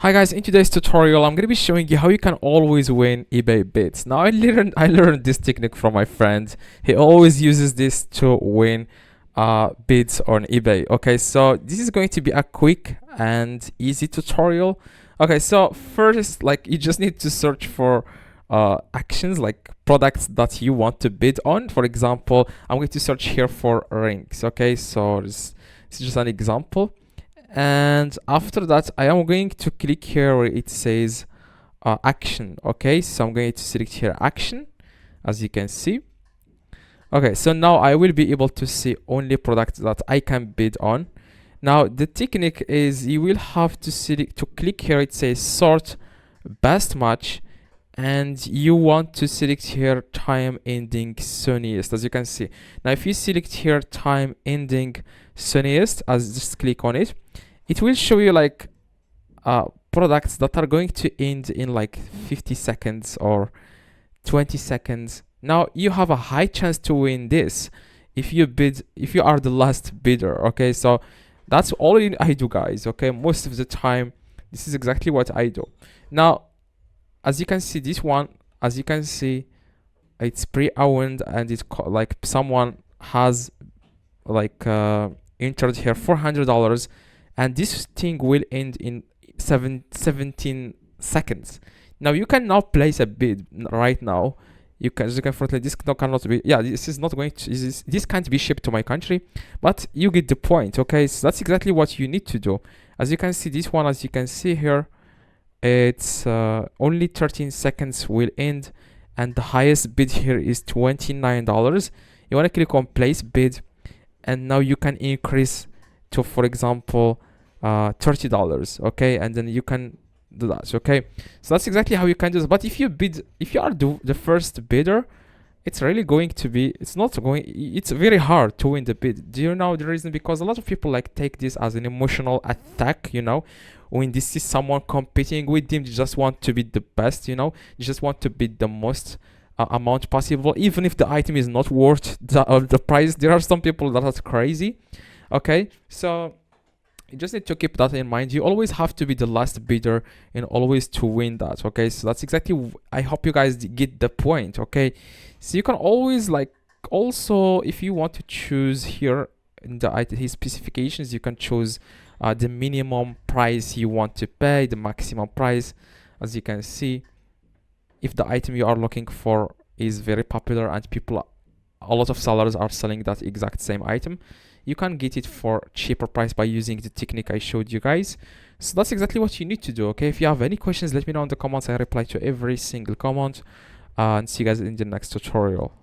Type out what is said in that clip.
Hi guys, in today's tutorial I'm going to be showing you how you can always win eBay bids. Now I learned this technique from my friend. He always uses this to win bids on eBay. Okay, so this is going to be a quick and easy tutorial. Okay, so first, like, you just need to search for actions, like products that you want to bid on. For example, I'm going to search here for rings. Okay, so this is just an example. And after that I am going to click here where it says action. Okay, so I'm going to select here action, as you can see. Okay, so now I will be able to see only products that I can bid on. Now the technique is you will have to click here, it says sort best match, and you want to select here time ending soonest, as you can see. Now if you select here time ending soonest, as just click on it, it will show you like products that are going to end in like 50 seconds or 20 seconds. Now you have a high chance to win this if you are the last bidder. Okay, so that's all I do, guys. Okay, most of the time this is exactly what I do. Now as you can see, this one, as you can see, it's pre-owned, and it's like someone has like entered here $400, and this thing will end in 17 seconds. Now you can now place a bid right now. You can, as you can unfortunately, this cannot be, yeah, this is not going to, this can't be shipped to my country, but you get the point. Okay, so that's exactly what you need to do. As you can see, this one, as you can see here, it's only 13 seconds will end, and the highest bid here is $29. You want to click on place bid, and now you can increase to, for example, $30. Okay, and then you can do that. Okay, so that's exactly how you can do this. But if you are the first bidder, it's really going to be, it's very hard to win the bid. Do you know the reason? Because a lot of people like take this as an emotional attack, you know. When they see someone competing with them, they just want to be the best, you know. They just want to bid the most amount possible, even if the item is not worth the price. There are some people that are crazy. Okay, so you just need to keep that in mind. You always have to be the last bidder and always to win that. Okay, so that's exactly, I hope you guys get the point. Okay, so you can always, like, also if you want to choose here in the item his specifications, you can choose the minimum price you want to pay, the maximum price. As you can see, if the item you are looking for is very popular and a lot of sellers are selling that exact same item, you can get it for cheaper price by using the technique I showed you guys. So that's exactly what you need to do. Okay, if you have any questions, let me know in the comments. I reply to every single comment, and see you guys in the next tutorial.